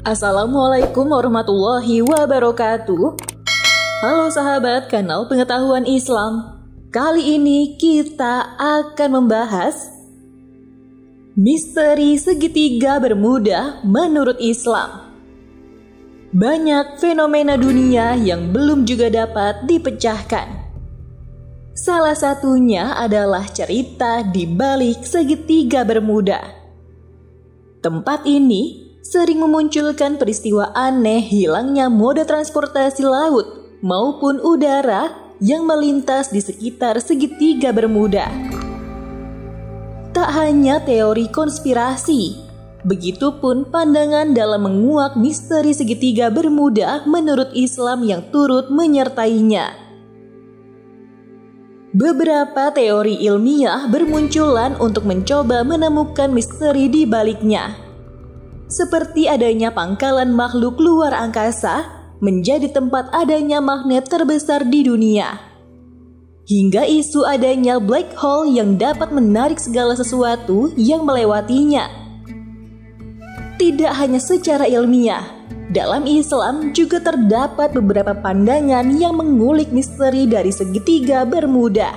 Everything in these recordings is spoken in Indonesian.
Assalamualaikum warahmatullahi wabarakatuh. Halo sahabat kanal pengetahuan Islam. Kali ini kita akan membahas misteri segitiga Bermuda menurut Islam. Banyak fenomena dunia yang belum juga dapat dipecahkan. Salah satunya adalah cerita di balik segitiga Bermuda. Tempat ini sering memunculkan peristiwa aneh hilangnya moda transportasi laut maupun udara yang melintas di sekitar segitiga Bermuda. Tak hanya teori konspirasi, begitupun pandangan dalam menguak misteri segitiga Bermuda menurut Islam yang turut menyertainya. Beberapa teori ilmiah bermunculan untuk mencoba menemukan misteri di baliknya. Seperti adanya pangkalan makhluk luar angkasa menjadi tempat adanya magnet terbesar di dunia. Hingga isu adanya black hole yang dapat menarik segala sesuatu yang melewatinya. Tidak hanya secara ilmiah, dalam Islam juga terdapat beberapa pandangan yang mengulik misteri dari segitiga Bermuda.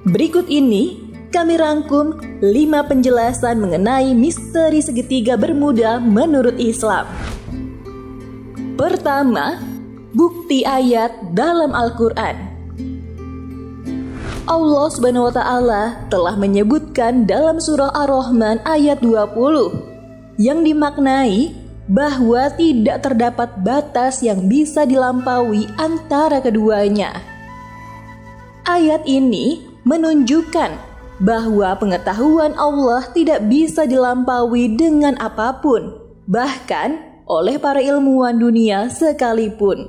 Berikut ini kami rangkum 5 penjelasan mengenai misteri segitiga Bermuda menurut Islam. Pertama, bukti ayat dalam Al-Quran. Allah Subhanahu wa Ta'ala telah menyebutkan dalam surah Ar-Rahman ayat 20 yang dimaknai bahwa tidak terdapat batas yang bisa dilampaui antara keduanya. Ayat ini menunjukkan bahwa pengetahuan Allah tidak bisa dilampaui dengan apapun, bahkan oleh para ilmuwan dunia sekalipun.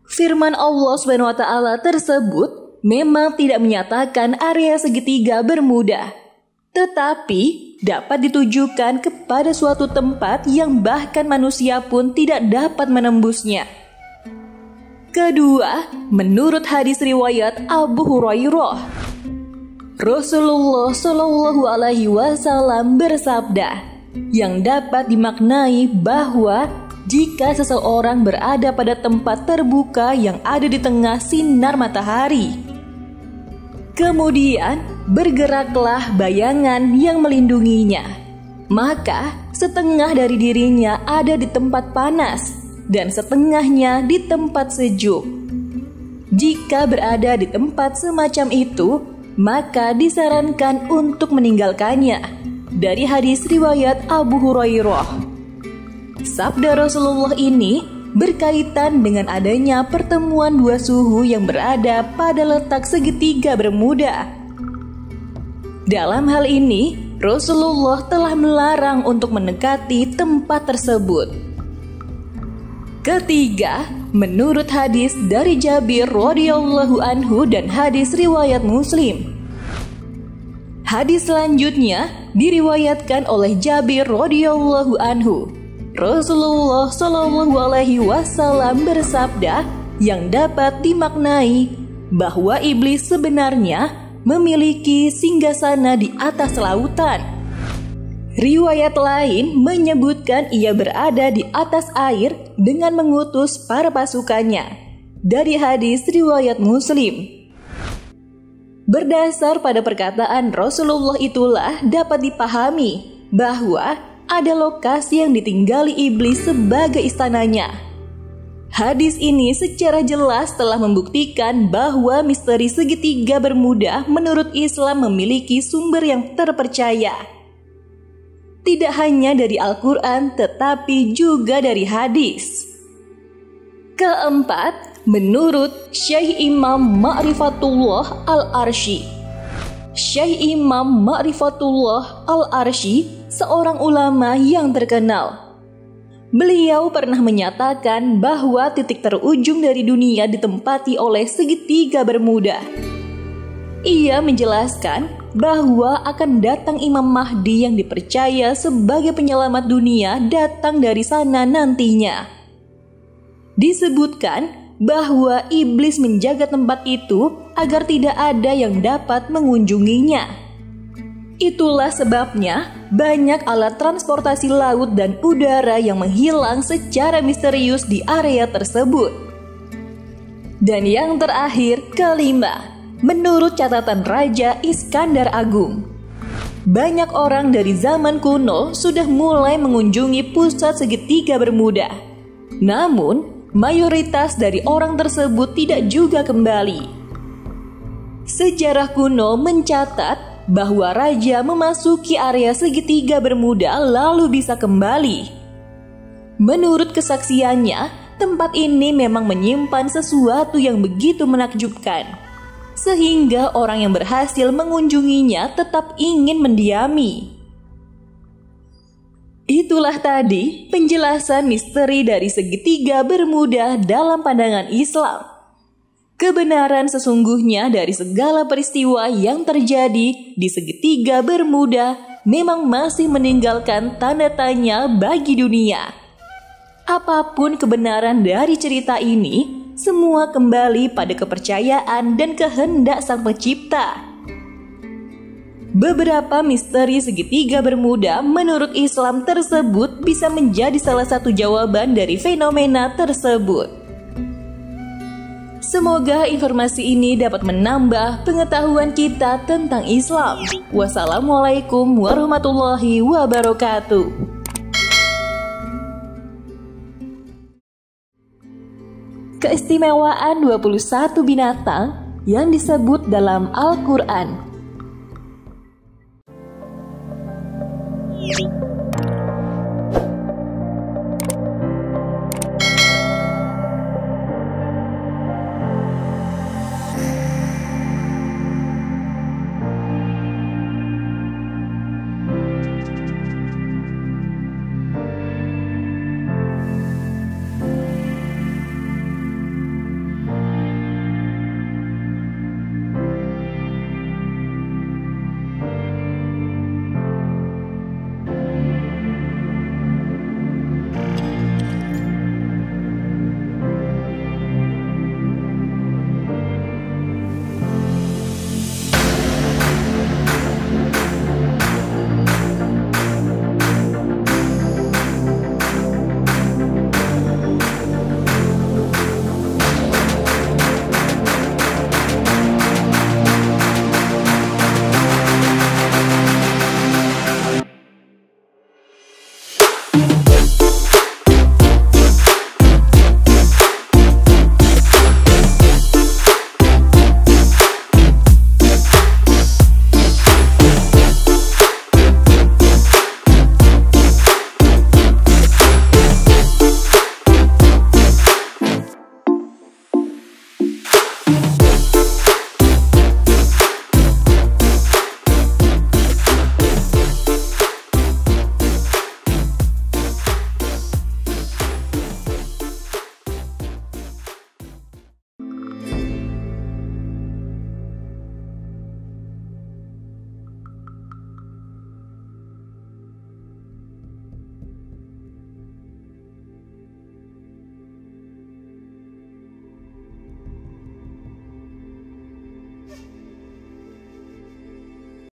Firman Allah SWT tersebut memang tidak menyatakan area segitiga Bermuda, tetapi dapat ditujukan kepada suatu tempat yang bahkan manusia pun tidak dapat menembusnya. Kedua, menurut hadis riwayat Abu Hurairah, Rasulullah Shallallahu Alaihi Wasallam bersabda yang dapat dimaknai bahwa jika seseorang berada pada tempat terbuka yang ada di tengah sinar matahari, kemudian bergeraklah bayangan yang melindunginya, maka setengah dari dirinya ada di tempat panas dan setengahnya di tempat sejuk. Jika berada di tempat semacam itu, maka disarankan untuk meninggalkannya. Dari hadis riwayat Abu Hurairah. Sabda Rasulullah ini berkaitan dengan adanya pertemuan dua suhu yang berada pada letak segitiga Bermuda. Dalam hal ini, Rasulullah telah melarang untuk mendekati tempat tersebut. Ketiga, menurut hadis dari Jabir radhiyallahu anhu dan hadis riwayat Muslim. Hadis selanjutnya diriwayatkan oleh Jabir radhiyallahu anhu. Rasulullah Shallallahu alaihi wasallam bersabda yang dapat dimaknai bahwa iblis sebenarnya memiliki singgasana di atas lautan. Riwayat lain menyebutkan ia berada di atas air dengan mengutus para pasukannya. Dari hadis riwayat Muslim. Berdasar pada perkataan Rasulullah itulah dapat dipahami bahwa ada lokasi yang ditinggali iblis sebagai istananya. Hadis ini secara jelas telah membuktikan bahwa misteri segitiga Bermuda menurut Islam memiliki sumber yang terpercaya. Tidak hanya dari Al-Quran, tetapi juga dari hadis. Keempat, menurut Syekh Imam Ma'rifatullah Al-Arsy. Syekh Imam Ma'rifatullah Al-Arsy seorang ulama yang terkenal. Beliau pernah menyatakan bahwa titik terujung dari dunia ditempati oleh segitiga Bermuda. Ia menjelaskan bahwa akan datang Imam Mahdi yang dipercaya sebagai penyelamat dunia datang dari sana nantinya. Disebutkan bahwa iblis menjaga tempat itu agar tidak ada yang dapat mengunjunginya. Itulah sebabnya banyak alat transportasi laut dan udara yang menghilang secara misterius di area tersebut. Dan yang terakhir, kelima, menurut catatan Raja Iskandar Agung, banyak orang dari zaman kuno sudah mulai mengunjungi pusat segitiga Bermuda. Namun, mayoritas dari orang tersebut tidak juga kembali. Sejarah kuno mencatat bahwa raja memasuki area segitiga Bermuda lalu bisa kembali. Menurut kesaksiannya, tempat ini memang menyimpan sesuatu yang begitu menakjubkan, sehingga orang yang berhasil mengunjunginya tetap ingin mendiami. Itulah tadi penjelasan misteri dari segitiga Bermuda dalam pandangan Islam. Kebenaran sesungguhnya dari segala peristiwa yang terjadi di segitiga Bermuda memang masih meninggalkan tanda tanya bagi dunia. Apapun kebenaran dari cerita ini, semua kembali pada kepercayaan dan kehendak Sang Pencipta. Beberapa misteri segitiga Bermuda menurut Islam tersebut bisa menjadi salah satu jawaban dari fenomena tersebut. Semoga informasi ini dapat menambah pengetahuan kita tentang Islam. Wassalamualaikum warahmatullahi wabarakatuh. Keistimewaan 21 binatang yang disebut dalam Al-Quran.